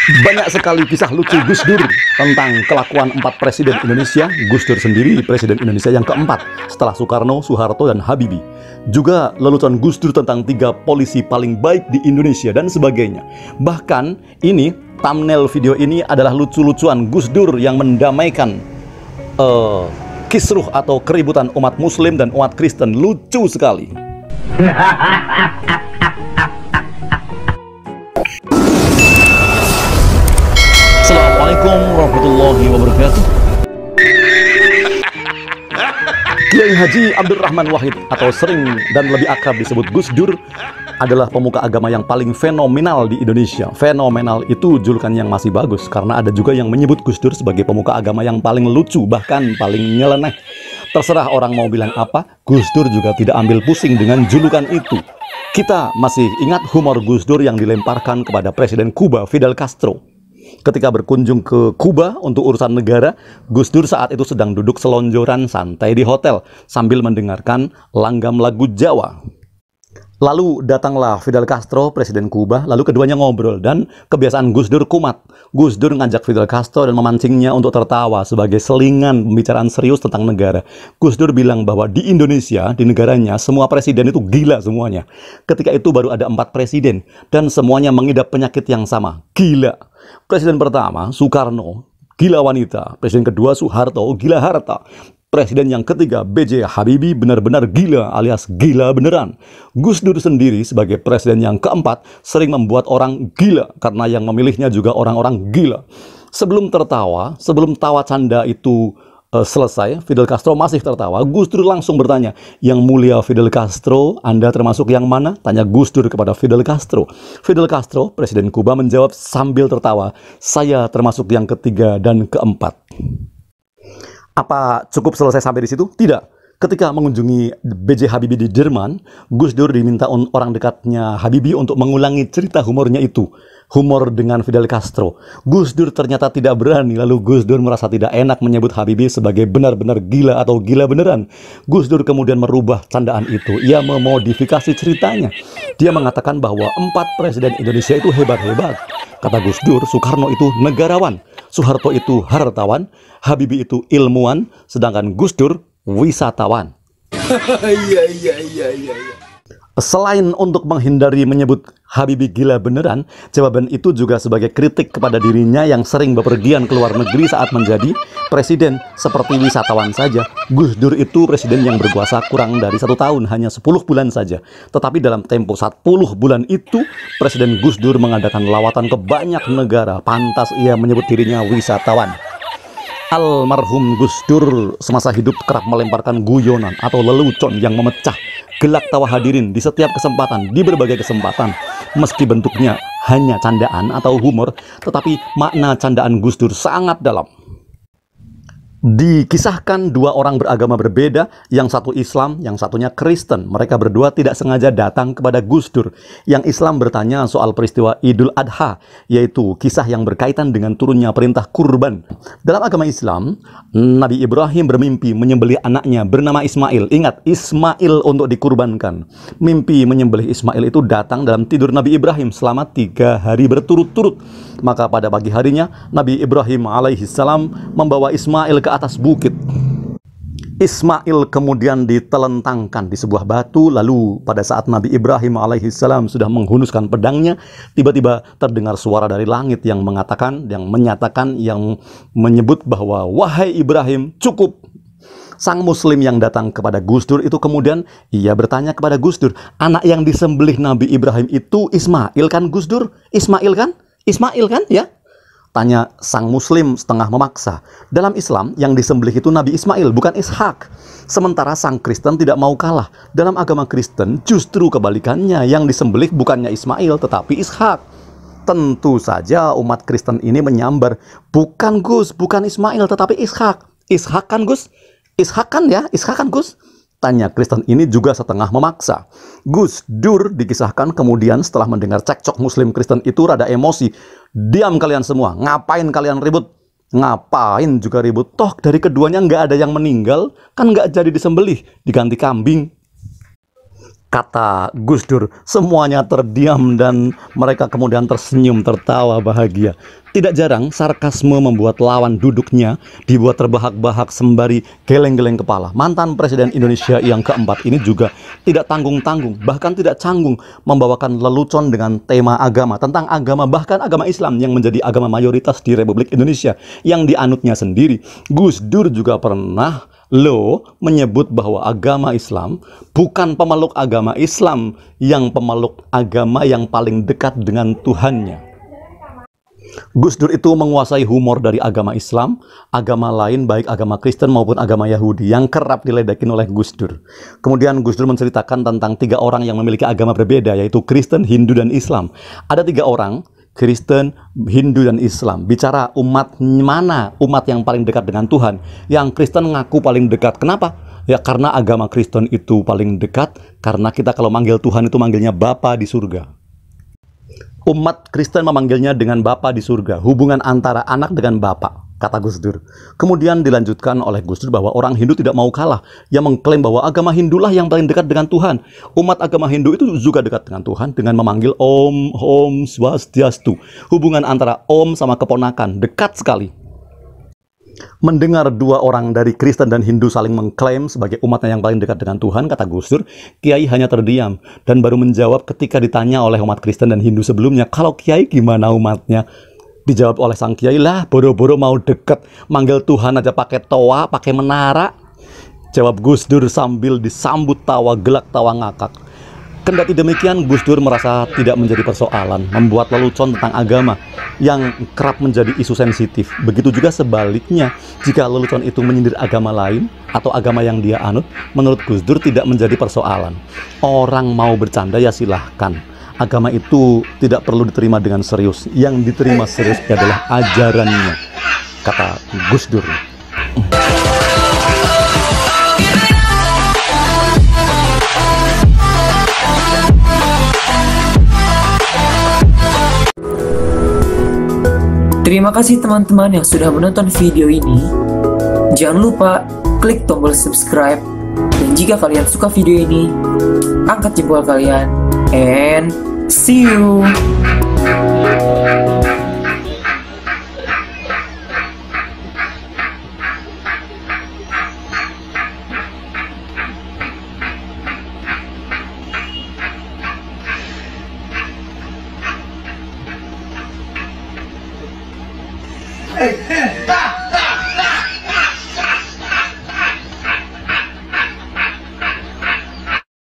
Banyak sekali kisah lucu Gus Dur tentang kelakuan 4 presiden Indonesia. Gus Dur sendiri presiden Indonesia yang keempat setelah Soekarno, Soeharto, dan Habibie. Juga lelucon Gus Dur tentang 3 polisi paling baik di Indonesia dan sebagainya. Bahkan ini thumbnail video ini adalah lucu-lucuan Gus Dur yang mendamaikan kisruh atau keributan umat Muslim dan umat Kristen. Lucu sekali. Assalamualaikum warahmatullahi wabarakatuh. Kiai Haji Abdurrahman Wahid atau sering dan lebih akrab disebut Gus Dur adalah pemuka agama yang paling fenomenal di Indonesia. Fenomenal itu julukan yang masih bagus karena ada juga yang menyebut Gus Dur sebagai pemuka agama yang paling lucu, bahkan paling nyeleneh. Terserah orang mau bilang apa, Gus Dur juga tidak ambil pusing dengan julukan itu. Kita masih ingat humor Gus Dur yang dilemparkan kepada Presiden Kuba Fidel Castro. Ketika berkunjung ke Kuba untuk urusan negara, Gus Dur saat itu sedang duduk selonjoran santai di hotel sambil mendengarkan langgam lagu Jawa. Lalu datanglah Fidel Castro, Presiden Kuba, lalu keduanya ngobrol dan kebiasaan Gus Dur kumat. Gus Dur ngajak Fidel Castro dan memancingnya untuk tertawa sebagai selingan pembicaraan serius tentang negara. Gus Dur bilang bahwa di Indonesia, di negaranya, semua presiden itu gila semuanya. Ketika itu baru ada 4 presiden dan semuanya mengidap penyakit yang sama, gila. Presiden pertama, Soekarno, gila wanita. Presiden kedua, Soeharto, gila harta. Presiden yang ketiga, B.J. Habibie, benar-benar gila alias gila beneran. Gus Dur sendiri sebagai presiden yang keempat sering membuat orang gila karena yang memilihnya juga orang-orang gila. Sebelum tawa canda itu selesai, Fidel Castro masih tertawa. Gus Dur langsung bertanya, "Yang mulia Fidel Castro, Anda termasuk yang mana?" Tanya Gus Dur kepada Fidel Castro. Fidel Castro, Presiden Kuba, menjawab sambil tertawa, "Saya termasuk yang ketiga dan keempat." Apa cukup selesai sampai di situ? Tidak. Ketika mengunjungi B.J. Habibie di Jerman, Gus Dur diminta orang dekatnya Habibie untuk mengulangi cerita humornya itu. Humor dengan Fidel Castro. Gus Dur ternyata tidak berani, lalu Gus Dur merasa tidak enak menyebut Habibie sebagai benar-benar gila atau gila beneran. Gus Dur kemudian merubah candaan itu. Ia memodifikasi ceritanya. Dia mengatakan bahwa 4 presiden Indonesia itu hebat-hebat. Kata Gus Dur, Soekarno itu negarawan, Soeharto itu hartawan, Habibie itu ilmuwan, sedangkan Gus Dur wisatawan. Iya. Selain untuk menghindari menyebut Habibie gila beneran, jawaban itu juga sebagai kritik kepada dirinya yang sering bepergian ke luar negeri saat menjadi presiden seperti wisatawan saja. Gus Dur itu presiden yang berkuasa kurang dari 1 tahun, hanya 10 bulan saja. Tetapi dalam tempo 10 bulan itu, Presiden Gus Dur mengadakan lawatan ke banyak negara. Pantas ia menyebut dirinya wisatawan. Almarhum Gus Dur semasa hidup kerap melemparkan guyonan atau lelucon yang memecah gelak tawa hadirin di setiap kesempatan, di berbagai kesempatan. Meski bentuknya hanya candaan atau humor, tetapi makna candaan Gus Dur sangat dalam. Dikisahkan 2 orang beragama berbeda, yang satu Islam, yang satunya Kristen. Mereka berdua tidak sengaja datang kepada Gus Dur. Yang Islam bertanya soal peristiwa Idul Adha, yaitu kisah yang berkaitan dengan turunnya perintah kurban. Dalam agama Islam, Nabi Ibrahim bermimpi menyembelih anaknya bernama Ismail. Ingat, Ismail untuk dikurbankan. Mimpi menyembelih Ismail itu datang dalam tidur Nabi Ibrahim selama 3 hari berturut-turut. Maka pada pagi harinya, Nabi Ibrahim alaihissalam membawa Ismail ke atas bukit. Ismail kemudian ditelentangkan di sebuah batu. Lalu pada saat Nabi Ibrahim alaihissalam sudah menghunuskan pedangnya, tiba-tiba terdengar suara dari langit yang mengatakan, yang menyebut bahwa, "Wahai Ibrahim, cukup." Sang muslim yang datang kepada Gus Dur itu kemudian ia bertanya kepada Gus Dur, "Anak yang disembelih Nabi Ibrahim itu Ismail kan Gus Dur? Ismail kan? Ismail kan ya?" Tanya sang muslim setengah memaksa. Dalam Islam yang disembelih itu Nabi Ismail, bukan Ishak. Sementara sang Kristen tidak mau kalah. Dalam agama Kristen justru kebalikannya, yang disembelih bukannya Ismail tetapi Ishak. Tentu saja umat Kristen ini menyambar, "Bukan Gus, bukan Ismail tetapi Ishak." Ishak kan Gus? Ishak kan ya? Ishak kan Gus? Tanya Kristen ini juga setengah memaksa. Gus Dur dikisahkan kemudian setelah mendengar cekcok Muslim Kristen itu rada emosi. "Diam kalian semua, ngapain kalian ribut?" Ngapain juga ribut? Toh dari keduanya nggak ada yang meninggal, kan nggak jadi disembelih, diganti kambing. kata Gus Dur. Semuanya terdiam dan mereka kemudian tersenyum, tertawa bahagia. Tidak jarang sarkasme membuat lawan duduknya dibuat terbahak-bahak sembari geleng-geleng kepala. Mantan Presiden Indonesia yang keempat ini juga tidak tanggung-tanggung, bahkan tidak canggung membawakan lelucon dengan tema agama, tentang agama, bahkan agama Islam yang menjadi agama mayoritas di Republik Indonesia yang dianutnya sendiri. Gus Dur juga pernah menyebut bahwa agama Islam bukan pemeluk agama Islam, yang pemeluk agama yang paling dekat dengan Tuhannya. Gus Dur itu menguasai humor dari agama Islam, agama lain baik agama Kristen maupun agama Yahudi yang kerap diledekin oleh Gus Dur. Kemudian Gus Dur menceritakan tentang 3 orang yang memiliki agama berbeda, yaitu Kristen, Hindu, dan Islam. Ada 3 orang, Kristen, Hindu, dan Islam. Bicara umat mana umat yang paling dekat dengan Tuhan. Yang Kristen ngaku paling dekat. Kenapa? Ya karena agama Kristen itu paling dekat, karena kita kalau manggil Tuhan itu manggilnya Bapa di surga. Umat Kristen memanggilnya dengan Bapa di surga, hubungan antara anak dengan Bapa, kata Gus Dur. Kemudian dilanjutkan oleh Gus Dur bahwa orang Hindu tidak mau kalah, yang mengklaim bahwa agama Hindulah yang paling dekat dengan Tuhan. Umat agama Hindu itu juga dekat dengan Tuhan dengan memanggil Om, Om Swastiastu. Hubungan antara Om sama keponakan dekat sekali. Mendengar 2 orang dari Kristen dan Hindu saling mengklaim sebagai umatnya yang paling dekat dengan Tuhan, kata Gus Dur, Kiai hanya terdiam dan baru menjawab ketika ditanya oleh umat Kristen dan Hindu sebelumnya, kalau Kiai gimana umatnya? Dijawab oleh sang Kiai, lah boro-boro mau deket, manggil Tuhan aja pakai toa, pakai menara. Jawab Gus Dur sambil disambut tawa gelak, tawa ngakak. Kendati demikian, Gus Dur merasa tidak menjadi persoalan membuat lelucon tentang agama yang kerap menjadi isu sensitif. Begitu juga sebaliknya, jika lelucon itu menyindir agama lain atau agama yang dia anut, menurut Gus Dur tidak menjadi persoalan. Orang mau bercanda ya silahkan. Agama itu tidak perlu diterima dengan serius. Yang diterima serius adalah ajarannya, kata Gus Dur. Terima kasih teman-teman yang sudah menonton video ini. Jangan lupa klik tombol subscribe. Dan jika kalian suka video ini, angkat jempol kalian. And see you. Hey,